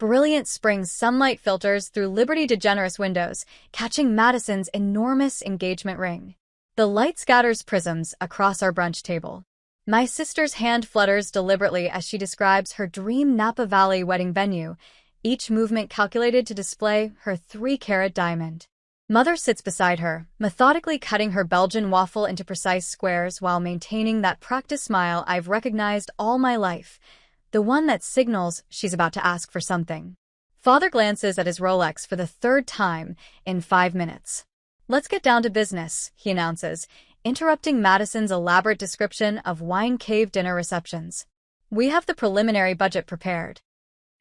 Brilliant spring sunlight filters through Liberty DeGeneres windows, catching Madison's enormous engagement ring. The light scatters prisms across our brunch table. My sister's hand flutters deliberately as she describes her dream Napa Valley wedding venue, each movement calculated to display her 3-carat diamond. Mother sits beside her, methodically cutting her Belgian waffle into precise squares while maintaining that practiced smile I've recognized all my life, the one that signals she's about to ask for something. Father glances at his Rolex for the 3rd time in 5 minutes. "Let's get down to business," he announces, interrupting Madison's elaborate description of wine cave dinner receptions. "We have the preliminary budget prepared."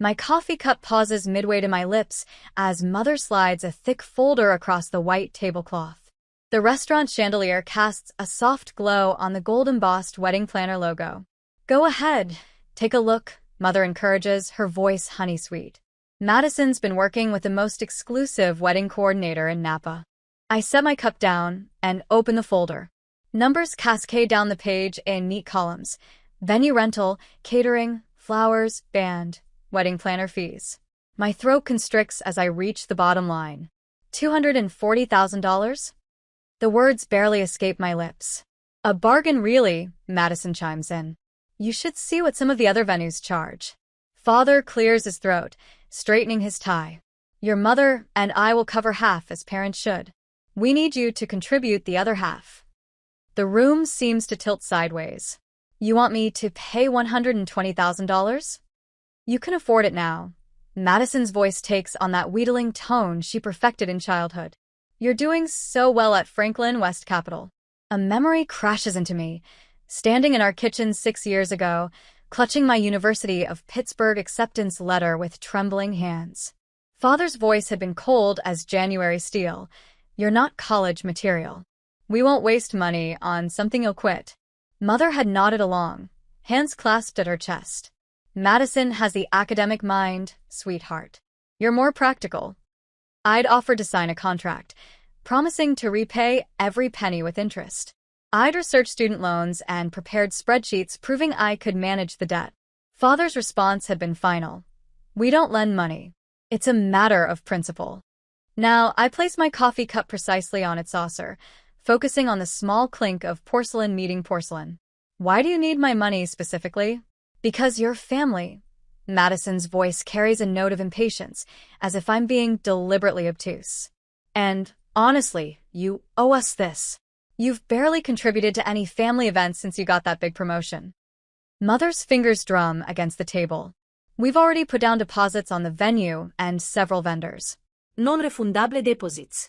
My coffee cup pauses midway to my lips as Mother slides a thick folder across the white tablecloth. The restaurant chandelier casts a soft glow on the gold-embossed wedding planner logo. "Go ahead, take a look," Mother encourages, her voice honey-sweet. Madison's been working with the most exclusive wedding coordinator in Napa. I set my cup down and open the folder. Numbers cascade down the page in neat columns. Venue rental, catering, flowers, band, wedding planner fees. My throat constricts as I reach the bottom line. $240,000? The words barely escape my lips. "A bargain, really," Madison chimes in. "You should see what some of the other venues charge." Father clears his throat, straightening his tie. "Your mother and I will cover half, as parents should. We need you to contribute the other half." The room seems to tilt sideways. "You want me to pay $120,000? You can afford it now." Madison's voice takes on that wheedling tone she perfected in childhood. "You're doing so well at Franklin West Capital." A memory crashes into me. Standing in our kitchen 6 years ago, clutching my University of Pittsburgh acceptance letter with trembling hands. Father's voice had been cold as January steel. "You're not college material. We won't waste money on something you'll quit." Mother had nodded along, hands clasped at her chest. "Madison has the academic mind, sweetheart. You're more practical." I'd offered to sign a contract, promising to repay every penny with interest. I'd researched student loans and prepared spreadsheets proving I could manage the debt. Father's response had been final. "We don't lend money. It's a matter of principle." Now, I place my coffee cup precisely on its saucer, focusing on the small clink of porcelain meeting porcelain. "Why do you need my money specifically?" "Because you're family." Madison's voice carries a note of impatience, as if I'm being deliberately obtuse. "And, honestly, you owe us this. You've barely contributed to any family events since you got that big promotion." Mother's fingers drum against the table. "We've already put down deposits on the venue and several vendors." Non-refundable deposits.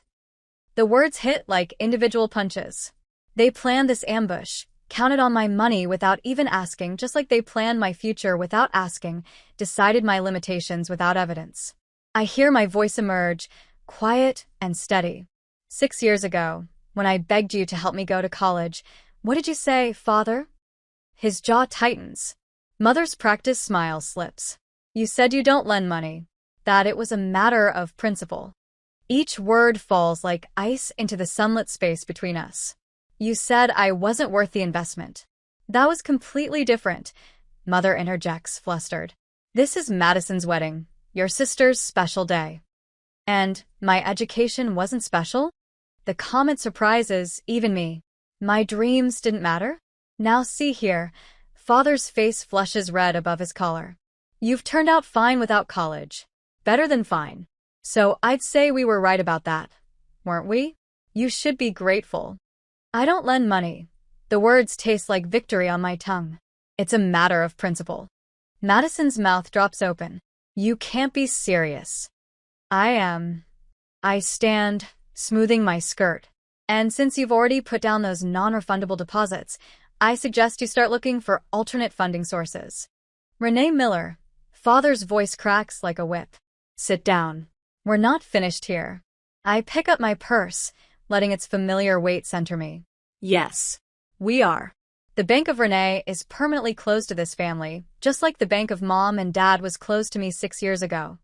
The words hit like individual punches. They planned this ambush, counted on my money without even asking, just like they planned my future without asking, decided my limitations without evidence. I hear my voice emerge, quiet and steady. 6 years ago, when I begged you to help me go to college, what did you say, Father? His jaw tightens. Mother's practiced smile slips. You said you don't lend money, that it was a matter of principle. Each word falls like ice into the sunlit space between us. You said I wasn't worth the investment. That was completely different. Mother interjects, flustered. This is Madison's wedding, your sister's special day. And my education wasn't special? The comet surprises even me. My dreams didn't matter? Now see here. Father's face flushes red above his collar. You've turned out fine without college. Better than fine. So I'd say we were right about that, weren't we? You should be grateful. I don't lend money. The words taste like victory on my tongue. It's a matter of principle. Madison's mouth drops open. You can't be serious. I am. I stand, smoothing my skirt. And since you've already put down those non-refundable deposits, I suggest you start looking for alternate funding sources. Renee Miller. Father's voice cracks like a whip. Sit down. We're not finished here. I pick up my purse, letting its familiar weight center me. Yes, we are. The bank of Renee is permanently closed to this family, just like the bank of Mom and Dad was closed to me 6 years ago.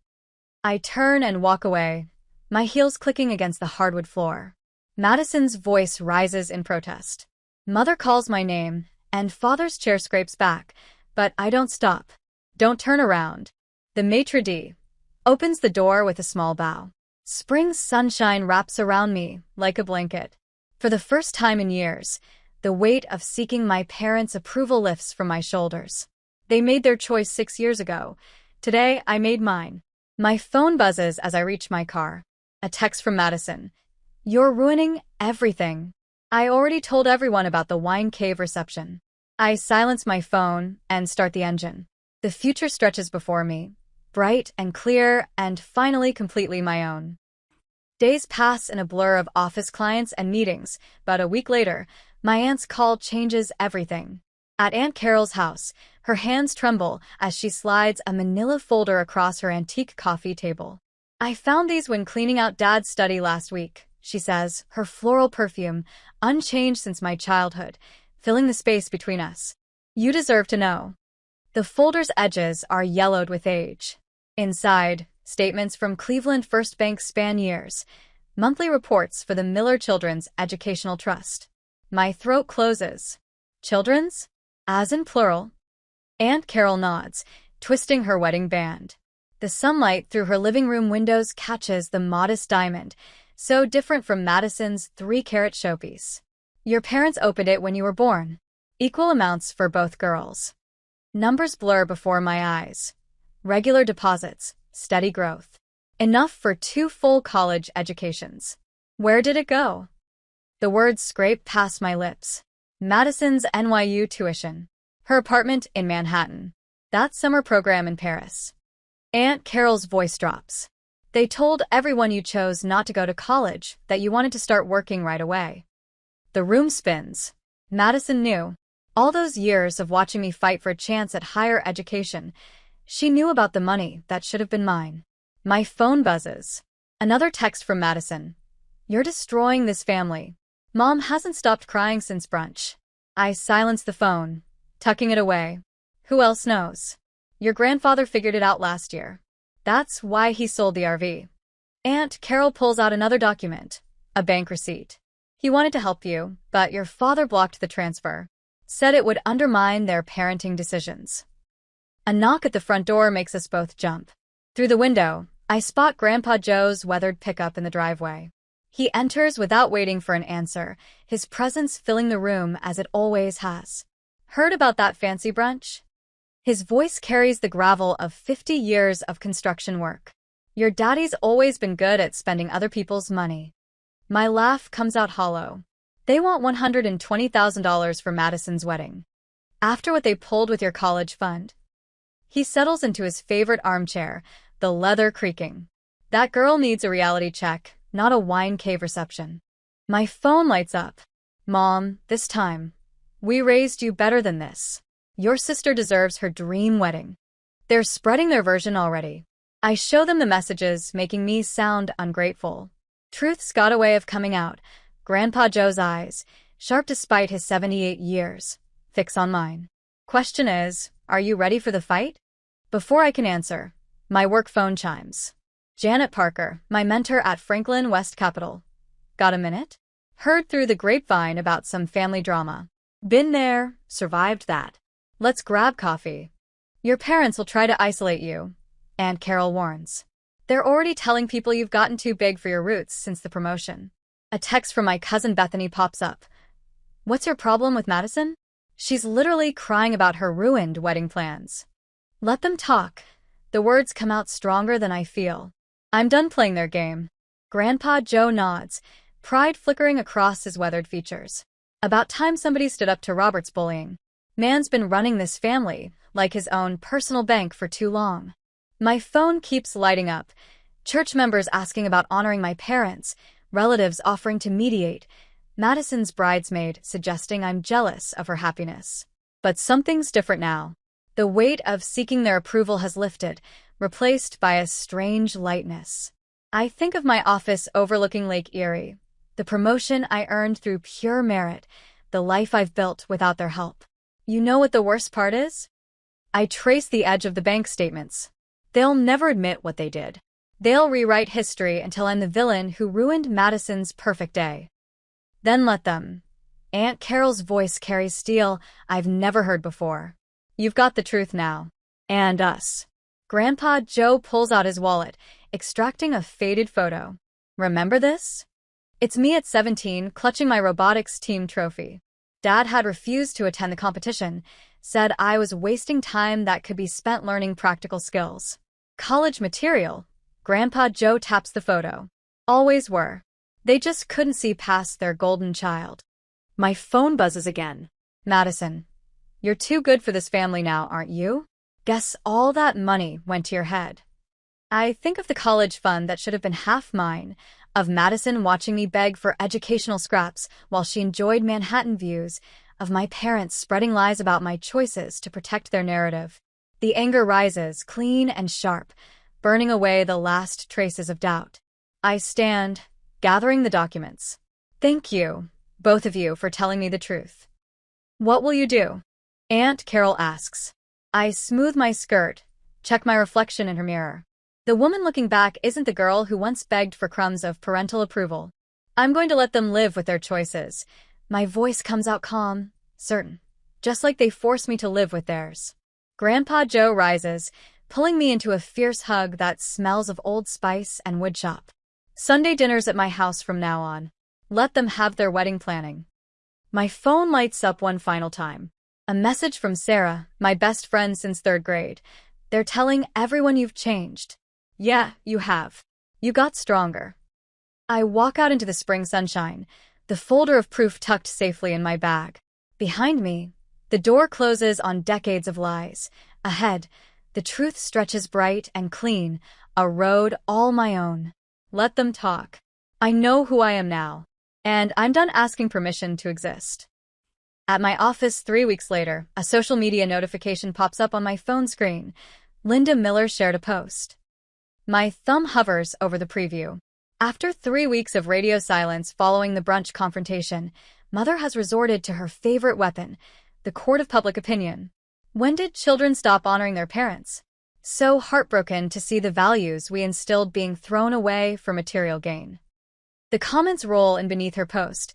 I turn and walk away, my heels clicking against the hardwood floor. Madison's voice rises in protest. Mother calls my name, and Father's chair scrapes back, but I don't stop. Don't turn around. The maitre d', opens the door with a small bow. Spring sunshine wraps around me like a blanket. For the first time in years, the weight of seeking my parents' approval lifts from my shoulders. They made their choice 6 years ago. Today, I made mine. My phone buzzes as I reach my car. A text from Madison. "You're ruining everything." I already told everyone about the wine cave reception. I silence my phone and start the engine. The future stretches before me, bright and clear and finally completely my own. Days pass in a blur of office clients and meetings, but a week later, my aunt's call changes everything. At Aunt Carol's house, her hands tremble as she slides a manila folder across her antique coffee table. "I found these when cleaning out Dad's study last week," she says, her floral perfume, unchanged since my childhood, filling the space between us. "You deserve to know." The folder's edges are yellowed with age. Inside, statements from Cleveland First Bank span years, monthly reports for the Miller Children's Educational Trust. My throat closes. Children's? As in plural. Aunt Carol nods, twisting her wedding band. The sunlight through her living room windows catches the modest diamond, so different from Madison's 3-carat showpiece. "Your parents opened it when you were born. Equal amounts for both girls." Numbers blur before my eyes. Regular deposits, steady growth. Enough for 2 full college educations. Where did it go? The words scrape past my lips. Madison's NYU tuition. Her apartment in Manhattan. That summer program in Paris. Aunt Carol's voice drops. "They told everyone you chose not to go to college, that you wanted to start working right away." The room spins. Madison knew. All those years of watching me fight for a chance at higher education, she knew about the money that should have been mine. My phone buzzes. Another text from Madison. "You're destroying this family. Mom hasn't stopped crying since brunch." I silence the phone, tucking it away. "Who else knows? Your grandfather figured it out last year. That's why he sold the RV." Aunt Carol pulls out another document, a bank receipt. "He wanted to help you, but your father blocked the transfer. Said it would undermine their parenting decisions." A knock at the front door makes us both jump. Through the window, I spot Grandpa Joe's weathered pickup in the driveway. He enters without waiting for an answer, his presence filling the room as it always has. "Heard about that fancy brunch?" His voice carries the gravel of 50 years of construction work. "Your daddy's always been good at spending other people's money." My laugh comes out hollow. "They want $120,000 for Madison's wedding. After what they pulled with your college fund." He settles into his favorite armchair, the leather creaking. "That girl needs a reality check, not a wine cave reception." My phone lights up. "Mom, this time. We raised you better than this. Your sister deserves her dream wedding." They're spreading their version already. I show them the messages, making me sound ungrateful. Truth's got a way of coming out. Grandpa Joe's eyes, sharp despite his 78 years, fix on mine. Question is, are you ready for the fight? Before I can answer, my work phone chimes. Janet Parker, my mentor at Franklin West Capital. "Got a minute?" Heard through the grapevine about some family drama. "Been there, survived that. Let's grab coffee." "Your parents will try to isolate you," Aunt Carol warns. "They're already telling people you've gotten too big for your roots since the promotion." A text from my cousin Bethany pops up. "What's your problem with Madison?" She's literally crying about her ruined wedding plans. Let them talk. The words come out stronger than I feel. I'm done playing their game. Grandpa Joe nods, pride flickering across his weathered features. About time somebody stood up to Robert's bullying. Man's been running this family like his own personal bank for too long. My phone keeps lighting up. Church members asking about honoring my parents, relatives offering to mediate, Madison's bridesmaid suggesting I'm jealous of her happiness. But something's different now. The weight of seeking their approval has lifted, replaced by a strange lightness. I think of my office overlooking Lake Erie, the promotion I earned through pure merit, the life I've built without their help. You know what the worst part is? I trace the edge of the bank statements. They'll never admit what they did. They'll rewrite history until I'm the villain who ruined Madison's perfect day. Then let them. Aunt Carol's voice carries steel I've never heard before. You've got the truth now. And us. Grandpa Joe pulls out his wallet, extracting a faded photo. Remember this? It's me at 17, clutching my robotics team trophy. Dad had refused to attend the competition, said I was wasting time that could be spent learning practical skills. College material. Grandpa Joe taps the photo. Always were. They just couldn't see past their golden child. My phone buzzes again. Madison, you're too good for this family now, aren't you? Guess all that money went to your head. I think of the college fund that should have been half mine, of Madison watching me beg for educational scraps while she enjoyed Manhattan views, of my parents spreading lies about my choices to protect their narrative. The anger rises, clean and sharp, burning away the last traces of doubt. I stand, gathering the documents. Thank you, both of you, for telling me the truth. What will you do? Aunt Carol asks. I smooth my skirt, check my reflection in her mirror. The woman looking back isn't the girl who once begged for crumbs of parental approval. I'm going to let them live with their choices. My voice comes out calm, certain, just like they forced me to live with theirs. Grandpa Joe rises, pulling me into a fierce hug that smells of Old Spice and woodshop. Sunday dinners at my house from now on. Let them have their wedding planning. My phone lights up one final time. A message from Sarah, my best friend since 3rd grade. They're telling everyone you've changed. Yeah, you have. You got stronger. I walk out into the spring sunshine, the folder of proof tucked safely in my bag. Behind me, the door closes on decades of lies. Ahead, the truth stretches bright and clean, a road all my own. Let them talk. I know who I am now, and I'm done asking permission to exist. At my office 3 weeks later, a social media notification pops up on my phone screen. Linda Miller shared a post. My thumb hovers over the preview. After 3 weeks of radio silence following the brunch confrontation, Mother has resorted to her favorite weapon, the court of public opinion. When did children stop honoring their parents? So heartbroken to see the values we instilled being thrown away for material gain. The comments roll in beneath her post.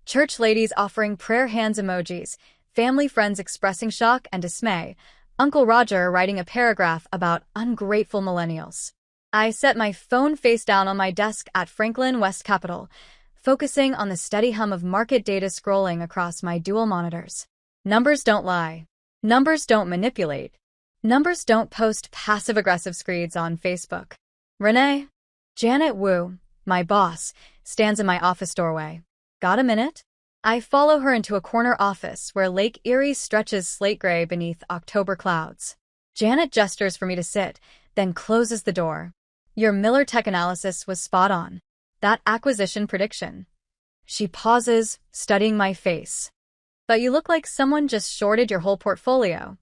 Church ladies offering prayer hands emojis, family friends expressing shock and dismay, Uncle Roger writing a paragraph about ungrateful millennials. I set my phone face down on my desk at Franklin West Capitol, focusing on the steady hum of market data scrolling across my dual monitors. Numbers don't lie. Numbers don't manipulate. Numbers don't post passive-aggressive screeds on Facebook. Renee, Janet Wu, my boss, stands in my office doorway. Got a minute? I follow her into a corner office where Lake Erie stretches slate gray beneath October clouds. Janet gestures for me to sit, then closes the door. Your Miller tech analysis was spot on. That acquisition prediction. She pauses, studying my face. But you look like someone just shorted your whole portfolio.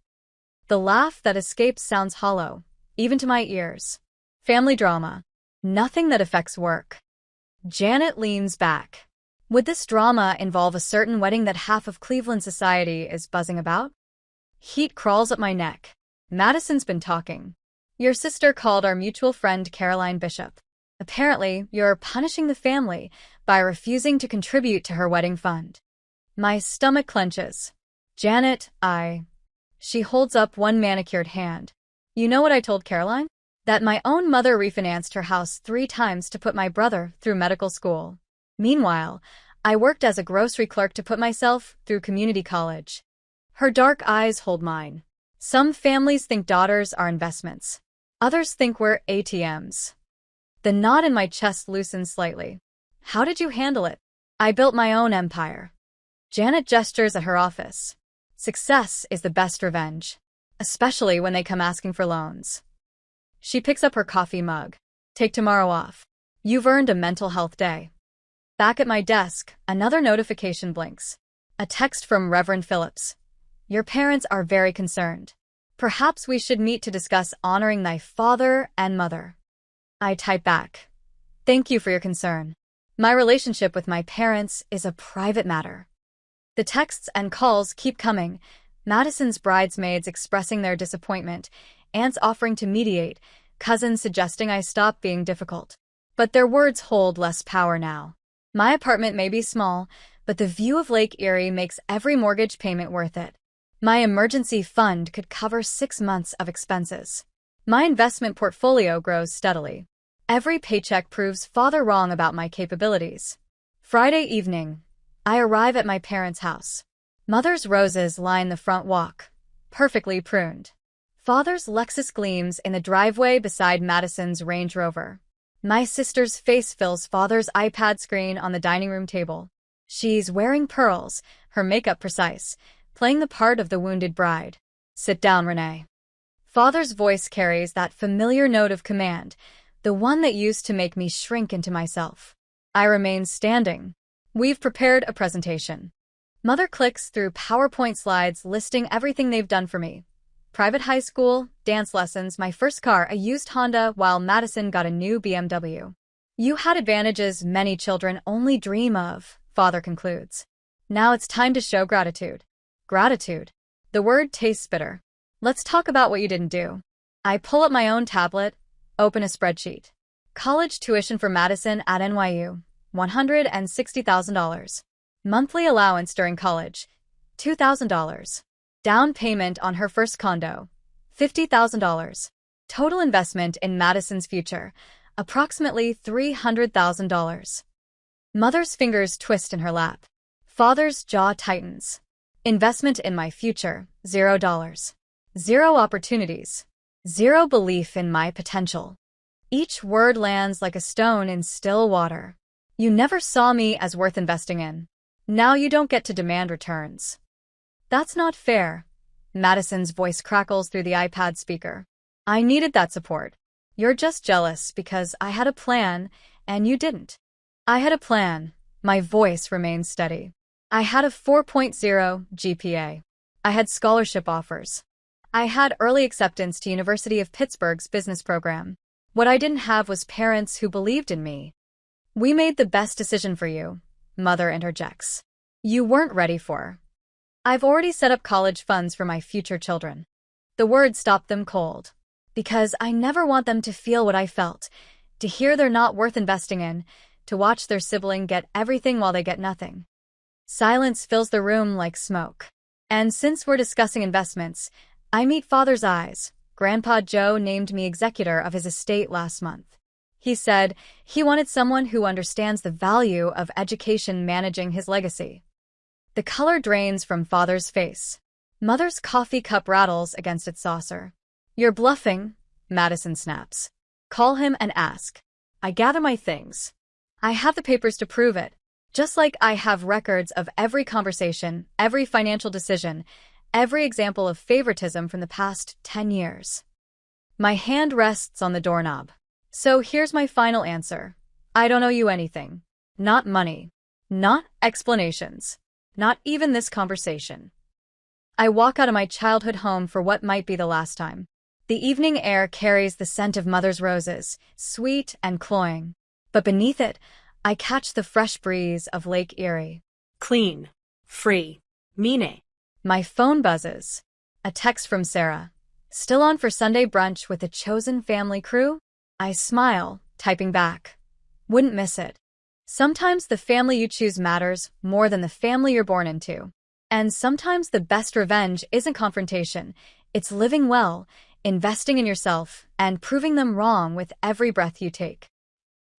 The laugh that escapes sounds hollow, even to my ears. Family drama. Nothing that affects work. Janet leans back. Would this drama involve a certain wedding that half of Cleveland society is buzzing about? Heat crawls up my neck. Madison's been talking. Your sister called our mutual friend Caroline Bishop. Apparently, you're punishing the family by refusing to contribute to her wedding fund. My stomach clenches. Janet, She holds up one manicured hand. You know what I told Caroline? That my own mother refinanced her house 3 times to put my brother through medical school. Meanwhile, I worked as a grocery clerk to put myself through community college. Her dark eyes hold mine. Some families think daughters are investments. Others think we're ATMs. The knot in my chest loosens slightly. How did you handle it? I built my own empire. Janet gestures at her office. Success is the best revenge, especially when they come asking for loans. She picks up her coffee mug. Take tomorrow off. You've earned a mental health day. Back at my desk, another notification blinks. A text from Reverend Phillips. Your parents are very concerned. Perhaps we should meet to discuss honoring thy father and mother. I type back. Thank you for your concern. My relationship with my parents is a private matter. The texts and calls keep coming. Madison's bridesmaids expressing their disappointment, aunts offering to mediate, cousins suggesting I stop being difficult. But their words hold less power now. My apartment may be small, but the view of Lake Erie makes every mortgage payment worth it. My emergency fund could cover 6 months of expenses. My investment portfolio grows steadily. Every paycheck proves father wrong about my capabilities. Friday evening, I arrive at my parents' house. Mother's roses line the front walk, perfectly pruned. Father's Lexus gleams in the driveway beside Madison's Range Rover. My sister's face fills father's iPad screen on the dining room table. She's wearing pearls, her makeup precise, playing the part of the wounded bride. Sit down, Renee. Father's voice carries that familiar note of command, the one that used to make me shrink into myself. I remain standing. We've prepared a presentation. Mother clicks through PowerPoint slides listing everything they've done for me. Private high school, dance lessons, my first car, a used Honda, while Madison got a new BMW. You had advantages many children only dream of, father concludes. Now it's time to show gratitude. Gratitude. The word tastes bitter. Let's talk about what you didn't do. I pull up my own tablet, open a spreadsheet. College tuition for Madison at NYU, $160,000. Monthly allowance during college, $2,000. Down payment on her first condo, $50,000. Total investment in Madison's future, approximately $300,000. Mother's fingers twist in her lap. Father's jaw tightens. Investment in my future, $0. Zero opportunities. Zero belief in my potential. Each word lands like a stone in still water. You never saw me as worth investing in. Now you don't get to demand returns. That's not fair. Madison's voice crackles through the iPad speaker. I needed that support. You're just jealous because I had a plan and you didn't. I had a plan. My voice remains steady. I had a 4.0 GPA. I had scholarship offers. I had early acceptance to University of Pittsburgh's business program. What I didn't have was parents who believed in me. We made the best decision for you, Mother interjects. You weren't ready for. I've already set up college funds for my future children. The words stopped them cold. Because I never want them to feel what I felt, to hear they're not worth investing in, to watch their sibling get everything while they get nothing. Silence fills the room like smoke. And since we're discussing investments, I meet Father's eyes. Grandpa Joe named me executor of his estate last month. He said he wanted someone who understands the value of education managing his legacy. The color drains from Father's face. Mother's coffee cup rattles against its saucer. You're bluffing, Madison snaps. Call him and ask. I gather my things. I have the papers to prove it. Just like I have records of every conversation, every financial decision, every example of favoritism from the past 10 years. My hand rests on the doorknob. So here's my final answer. I don't owe you anything. Not money. Not explanations. Not even this conversation. I walk out of my childhood home for what might be the last time. The evening air carries the scent of Mother's roses, sweet and cloying. But beneath it, I catch the fresh breeze of Lake Erie. Clean. Free. Mine. My phone buzzes. A text from Sarah. Still on for Sunday brunch with the chosen family crew? I smile, typing back. Wouldn't miss it. Sometimes the family you choose matters more than the family you're born into. And sometimes the best revenge isn't confrontation. It's living well, investing in yourself, and proving them wrong with every breath you take.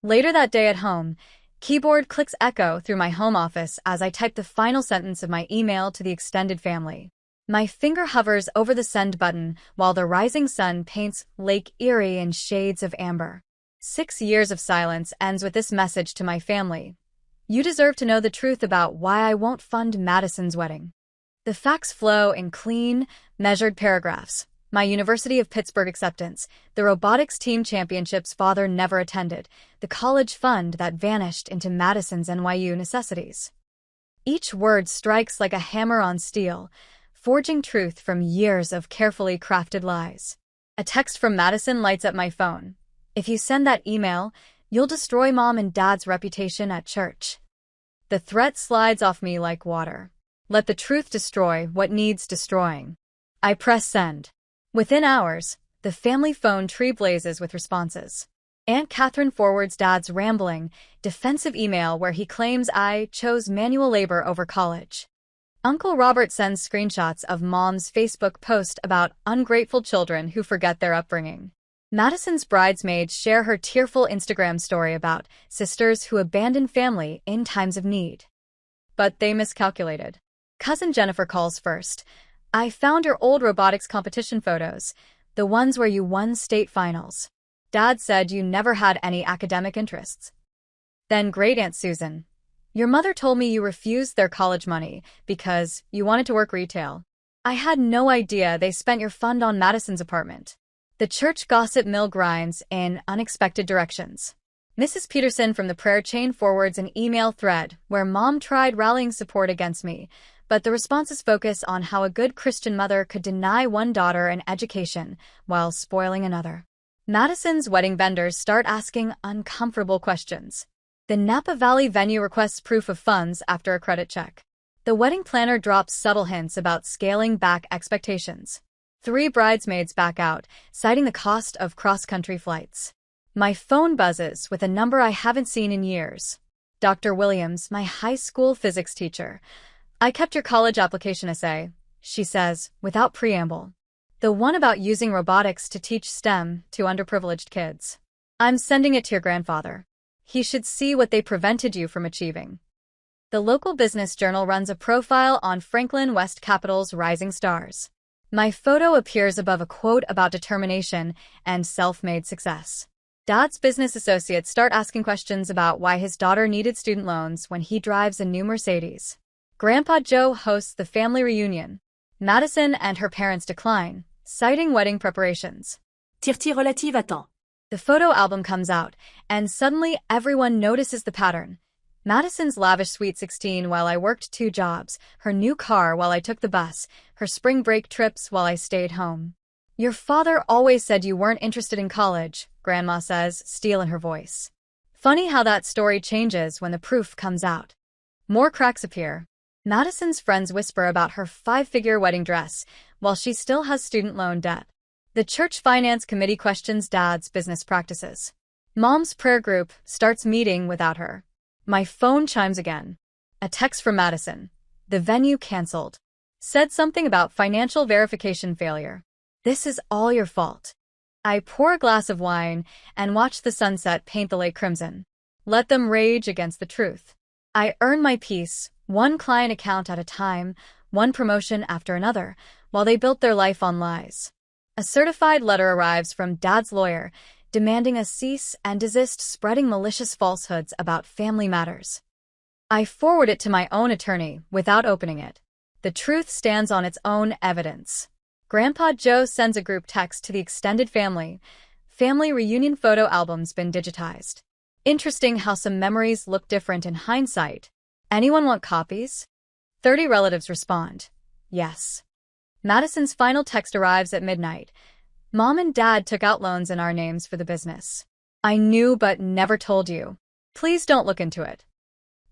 Later that day at home, keyboard clicks echo through my home office as I type the final sentence of my email to the extended family. My finger hovers over the send button while the rising sun paints Lake Erie in shades of amber. 6 years of silence ends with this message to my family. You deserve to know the truth about why I won't fund Madison's wedding. The facts flow in clean, measured paragraphs. My University of Pittsburgh acceptance, the robotics team championships Father never attended, the college fund that vanished into Madison's NYU necessities. Each word strikes like a hammer on steel, forging truth from years of carefully crafted lies. A text from Madison lights up my phone. If you send that email, you'll destroy Mom and Dad's reputation at church. The threat slides off me like water. Let the truth destroy what needs destroying. I press send. Within hours, the family phone tree blazes with responses. Aunt Catherine forwards Dad's rambling, defensive email where he claims I chose manual labor over college. Uncle Robert sends screenshots of Mom's Facebook post about ungrateful children who forget their upbringing. Madison's bridesmaids share her tearful Instagram story about sisters who abandon family in times of need. But they miscalculated. Cousin Jennifer calls first. I found your old robotics competition photos, the ones where you won state finals. Dad said you never had any academic interests. Then Great Aunt Susan. Your mother told me you refused their college money because you wanted to work retail. I had no idea they spent your fund on Madison's apartment. The church gossip mill grinds in unexpected directions. Mrs. Peterson from the prayer chain forwards an email thread where Mom tried rallying support against me, but the responses focus on how a good Christian mother could deny one daughter an education while spoiling another. Madison's wedding vendors start asking uncomfortable questions. The Napa Valley venue requests proof of funds after a credit check. The wedding planner drops subtle hints about scaling back expectations. 3 bridesmaids back out, citing the cost of cross-country flights. My phone buzzes with a number I haven't seen in years. Dr. Williams, my high school physics teacher. I kept your college application essay, she says, without preamble. The one about using robotics to teach STEM to underprivileged kids. I'm sending it to your grandfather. He should see what they prevented you from achieving. The local business journal runs a profile on Franklin West Capital's rising stars. My photo appears above a quote about determination and self-made success. Dad's business associates start asking questions about why his daughter needed student loans when he drives a new Mercedes. Grandpa Joe hosts the family reunion. Madison and her parents decline, citing wedding preparations. Tire-t-il relative à temps? The photo album comes out, and suddenly everyone notices the pattern. Madison's lavish Sweet 16 while I worked 2 jobs, her new car while I took the bus, her spring break trips while I stayed home. Your father always said you weren't interested in college, Grandma says, steel in her voice. Funny how that story changes when the proof comes out. More cracks appear. Madison's friends whisper about her 5-figure wedding dress, while she still has student loan debt. The church finance committee questions Dad's business practices. Mom's prayer group starts meeting without her. My phone chimes again. A text from Madison. The venue canceled. Said something about financial verification failure. This is all your fault. I pour a glass of wine and watch the sunset paint the lake crimson. Let them rage against the truth. I earn my peace, one client account at a time, one promotion after another, while they built their life on lies. A certified letter arrives from Dad's lawyer, demanding a cease and desist spreading malicious falsehoods about family matters. I forward it to my own attorney without opening it. The truth stands on its own evidence. Grandpa Joe sends a group text to the extended family. Family reunion photo albums been digitized. Interesting how some memories look different in hindsight. Anyone want copies? 30 relatives respond. Yes. Madison's final text arrives at midnight. Mom and Dad took out loans in our names for the business. I knew but never told you. Please don't look into it.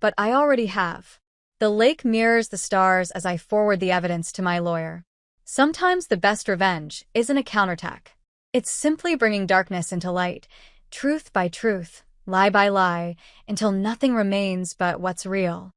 But I already have. The lake mirrors the stars as I forward the evidence to my lawyer. Sometimes the best revenge isn't a counterattack. It's simply bringing darkness into light, truth by truth, lie by lie, until nothing remains but what's real.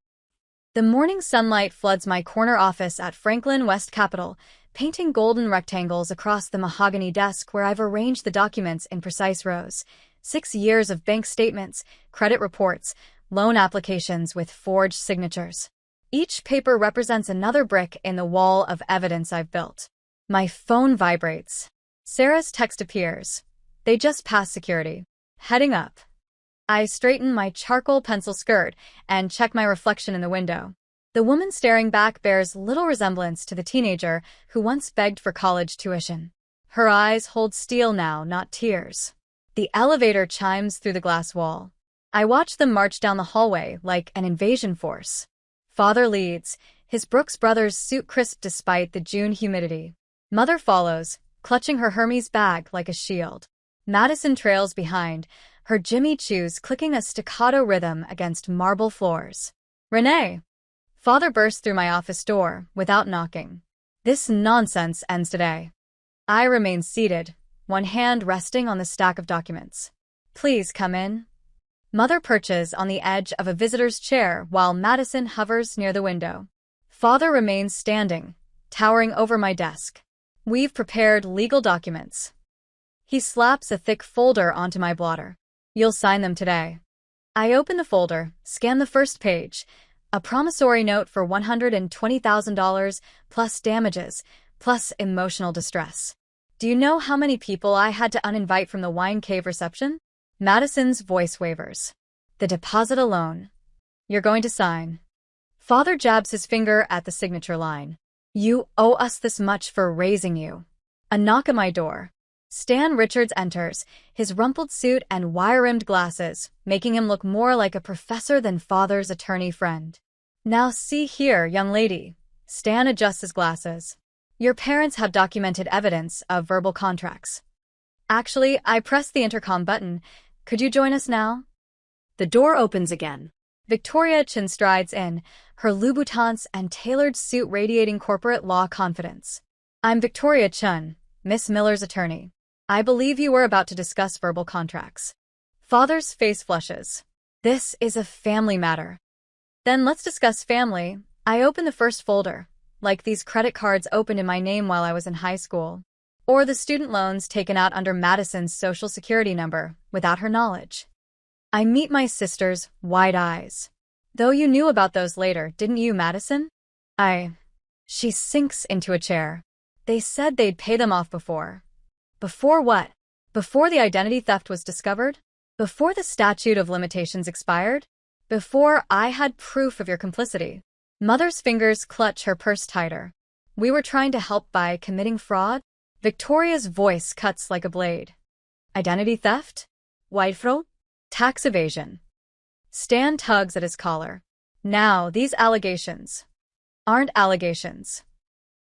The morning sunlight floods my corner office at Franklin West Capital, painting golden rectangles across the mahogany desk where I've arranged the documents in precise rows. 6 years of bank statements, credit reports, loan applications with forged signatures. Each paper represents another brick in the wall of evidence I've built. My phone vibrates. Sarah's text appears. They just passed security. Heading up. I straighten my charcoal pencil skirt and check my reflection in the window. The woman staring back bears little resemblance to the teenager who once begged for college tuition. Her eyes hold steel now, not tears. The elevator chimes through the glass wall. I watch them march down the hallway like an invasion force. Father leads, his Brooks Brothers suit crisp despite the June humidity. Mother follows, clutching her Hermes bag like a shield. Madison trails behind, her Jimmy Choos clicking a staccato rhythm against marble floors. Renee! Father bursts through my office door without knocking. This nonsense ends today. I remain seated, one hand resting on the stack of documents. Please come in. Mother perches on the edge of a visitor's chair while Madison hovers near the window. Father remains standing, towering over my desk. We've prepared legal documents. He slaps a thick folder onto my blotter. You'll sign them today. I open the folder, scan the first page. A promissory note for $120,000 plus damages, plus emotional distress. Do you know how many people I had to uninvite from the wine cave reception? Madison's voice wavers. The deposit alone. You're going to sign. Father jabs his finger at the signature line. You owe us this much for raising you. A knock at my door. Stan Richards enters, his rumpled suit and wire-rimmed glasses, making him look more like a professor than Father's attorney friend. Now see here, young lady. Stan adjusts his glasses. Your parents have documented evidence of verbal contracts. Actually, I pressed the intercom button. Could you join us now? The door opens again. Victoria Chin strides in, her Louboutins and tailored suit radiating corporate law confidence. I'm Victoria Chun, Miss Miller's attorney. I believe you were about to discuss verbal contracts. Father's face flushes. This is a family matter. Then let's discuss family. I open the first folder, like these credit cards opened in my name while I was in high school, or the student loans taken out under Madison's social security number without her knowledge. I meet my sister's wide eyes. Though you knew about those later, didn't you, Madison? She sinks into a chair. They said they'd pay them off before. Before what? Before the identity theft was discovered? Before the statute of limitations expired? Before I had proof of your complicity? Mother's fingers clutch her purse tighter. We were trying to help by committing fraud? Victoria's voice cuts like a blade. Identity theft? White fraud? Tax evasion. Stan tugs at his collar. Now, these allegations aren't allegations.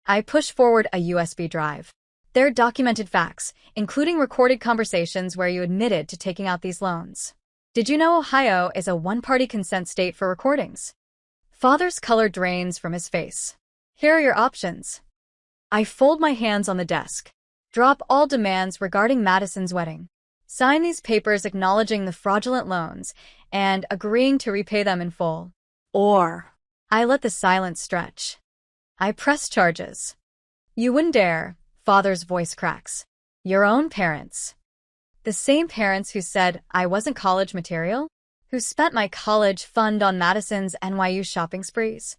I push forward a USB drive. They're documented facts, including recorded conversations where you admitted to taking out these loans. Did you know Ohio is a one-party consent state for recordings? Father's color drains from his face. Here are your options. I fold my hands on the desk. Drop all demands regarding Madison's wedding. Sign these papers acknowledging the fraudulent loans and agreeing to repay them in full. Or, I let the silence stretch. I press charges. You wouldn't dare, Father's voice cracks. Your own parents. The same parents who said I wasn't college material? Who spent my college fund on Madison's NYU shopping sprees?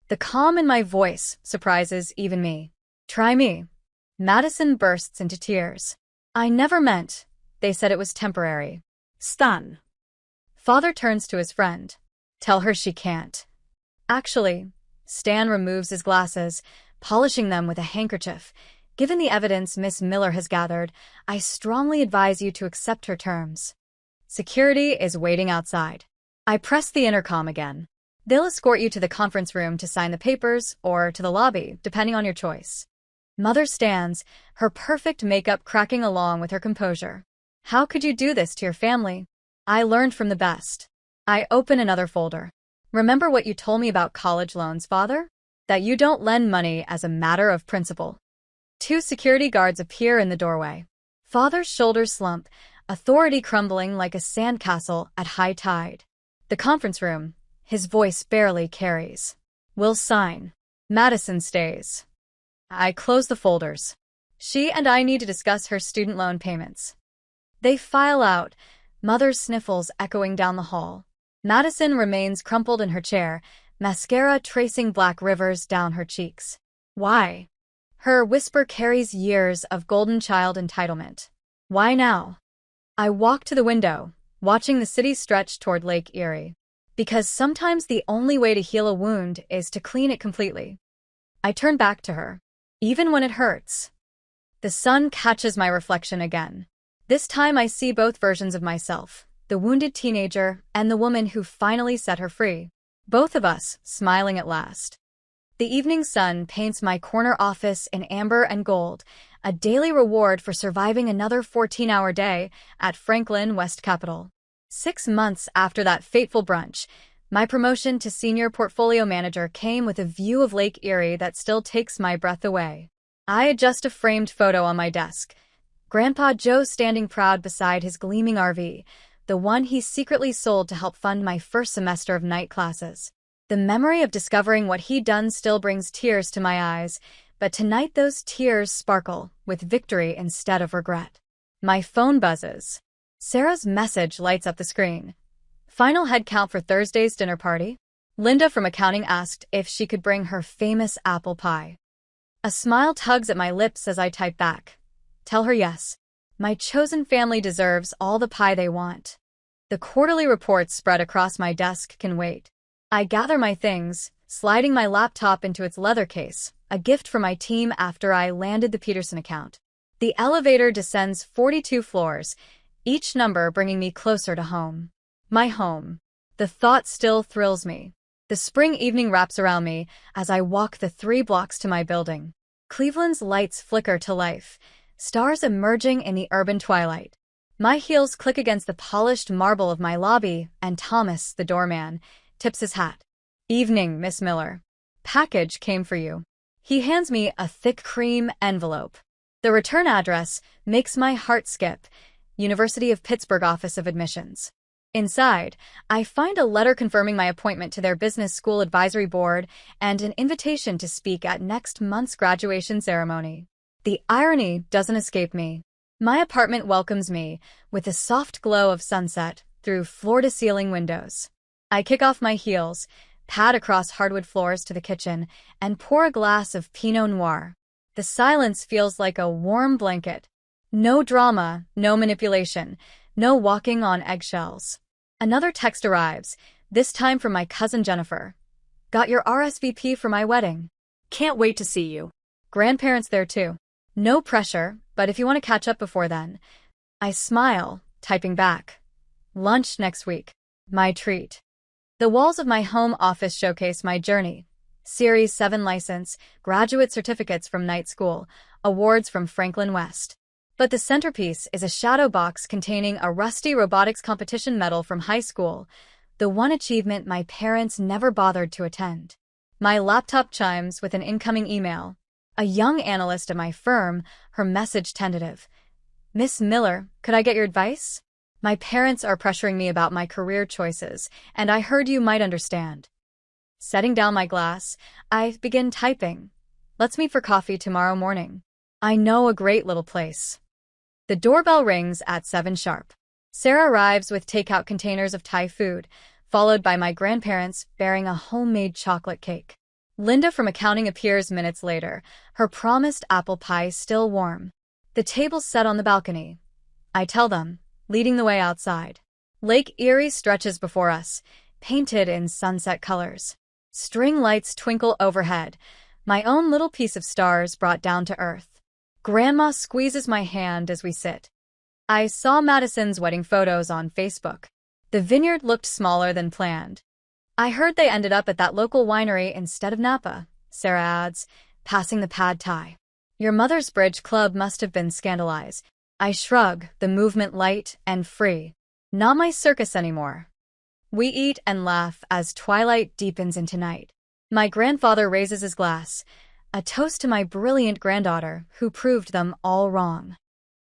The calm in my voice surprises even me. Try me. Madison bursts into tears. I never meant. They said it was temporary. Stan. Father turns to his friend. Tell her she can't. Actually, Stan removes his glasses, polishing them with a handkerchief. Given the evidence Miss Miller has gathered, I strongly advise you to accept her terms. Security is waiting outside. I press the intercom again. They'll escort you to the conference room to sign the papers or to the lobby, depending on your choice. Mother stands, her perfect makeup cracking along with her composure. How could you do this to your family? I learned from the best. I open another folder. Remember what you told me about college loans, Father? That you don't lend money as a matter of principle. 2 security guards appear in the doorway. Father's shoulders slump, authority crumbling like a sandcastle at high tide. The conference room, his voice barely carries. We'll sign. Madison stays. I close the folders. She and I need to discuss her student loan payments. They file out, Mother's sniffles echoing down the hall. Madison remains crumpled in her chair, mascara tracing black rivers down her cheeks. Why? Her whisper carries years of golden child entitlement. Why now? I walk to the window, watching the city stretch toward Lake Erie. Because sometimes the only way to heal a wound is to clean it completely. I turn back to her, even when it hurts. The sun catches my reflection again. This time I see both versions of myself, the wounded teenager and the woman who finally set her free. Both of us smiling at last. The evening sun paints my corner office in amber and gold, a daily reward for surviving another 14-hour day at Franklin West Capitol. 6 months after that fateful brunch, my promotion to senior portfolio manager came with a view of Lake Erie that still takes my breath away. I adjust a framed photo on my desk. Grandpa Joe standing proud beside his gleaming RV, the one he secretly sold to help fund my first semester of night classes. The memory of discovering what he'd done still brings tears to my eyes, but tonight those tears sparkle with victory instead of regret. My phone buzzes. Sarah's message lights up the screen. Final head count for Thursday's dinner party? Linda from accounting asked if she could bring her famous apple pie. A smile tugs at my lips as I type back. Tell her yes. My chosen family deserves all the pie they want. The quarterly reports spread across my desk can wait. I gather my things, sliding my laptop into its leather case, a gift from my team after I landed the Peterson account. The elevator descends 42 floors, each number bringing me closer to home. My home. The thought still thrills me. The spring evening wraps around me as I walk the 3 blocks to my building. Cleveland's lights flicker to life, stars emerging in the urban twilight. My heels click against the polished marble of my lobby, and Thomas, the doorman, tips his hat. Evening, Miss Miller. Package came for you. He hands me a thick cream envelope. The return address makes my heart skip. University of Pittsburgh Office of Admissions. Inside, I find a letter confirming my appointment to their business school advisory board and an invitation to speak at next month's graduation ceremony. The irony doesn't escape me. My apartment welcomes me with a soft glow of sunset through floor-to-ceiling windows. I kick off my heels, pad across hardwood floors to the kitchen, and pour a glass of Pinot Noir. The silence feels like a warm blanket. No drama, no manipulation, no walking on eggshells. Another text arrives, this time from my cousin Jennifer. Got your RSVP for my wedding. Can't wait to see you. Grandparents there too. No pressure, but if you want to catch up before then. I smile, typing back. Lunch next week. My treat. The walls of my home office showcase my journey. Series 7 license, graduate certificates from night school, awards from Franklin West. But the centerpiece is a shadow box containing a rusty robotics competition medal from high school, the one achievement my parents never bothered to attend. My laptop chimes with an incoming email. A young analyst at my firm, her message tentative. Miss Miller, could I get your advice? My parents are pressuring me about my career choices, and I heard you might understand. Setting down my glass, I begin typing. Let's meet for coffee tomorrow morning. I know a great little place. The doorbell rings at 7 sharp. Sarah arrives with takeout containers of Thai food, followed by my grandparents bearing a homemade chocolate cake. Linda from accounting appears minutes later, her promised apple pie still warm. The table's set on the balcony. I tell them, leading the way outside. Lake Erie stretches before us, painted in sunset colors. String lights twinkle overhead, my own little piece of stars brought down to earth. Grandma squeezes my hand as we sit. I saw Madison's wedding photos on Facebook. The vineyard looked smaller than planned. I heard they ended up at that local winery instead of Napa, Sarah adds, passing the pad thai. Your mother's bridge club must have been scandalized. I shrug, the movement light and free. Not my circus anymore. We eat and laugh as twilight deepens into night. My grandfather raises his glass, a toast to my brilliant granddaughter who proved them all wrong.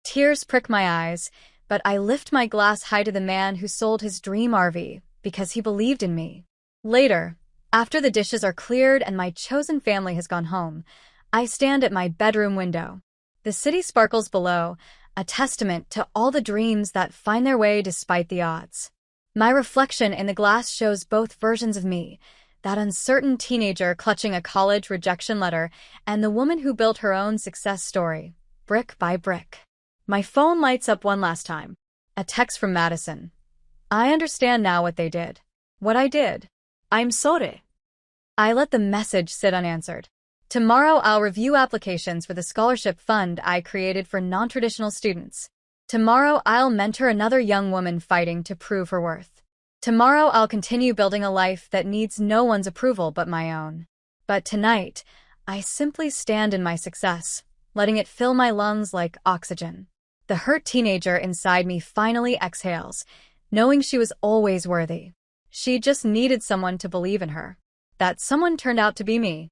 Tears prick my eyes, but I lift my glass high to the man who sold his dream RV because he believed in me. Later, after the dishes are cleared and my chosen family has gone home, I stand at my bedroom window. The city sparkles below, a testament to all the dreams that find their way despite the odds. My reflection in the glass shows both versions of me, that uncertain teenager clutching a college rejection letter, and the woman who built her own success story, brick by brick. My phone lights up one last time. A text from Madison. I understand now what they did. What I did. I'm sorry. I let the message sit unanswered. Tomorrow I'll review applications for the scholarship fund I created for non-traditional students. Tomorrow I'll mentor another young woman fighting to prove her worth. Tomorrow I'll continue building a life that needs no one's approval but my own. But tonight, I simply stand in my success, letting it fill my lungs like oxygen. The hurt teenager inside me finally exhales, knowing she was always worthy. She just needed someone to believe in her. That someone turned out to be me.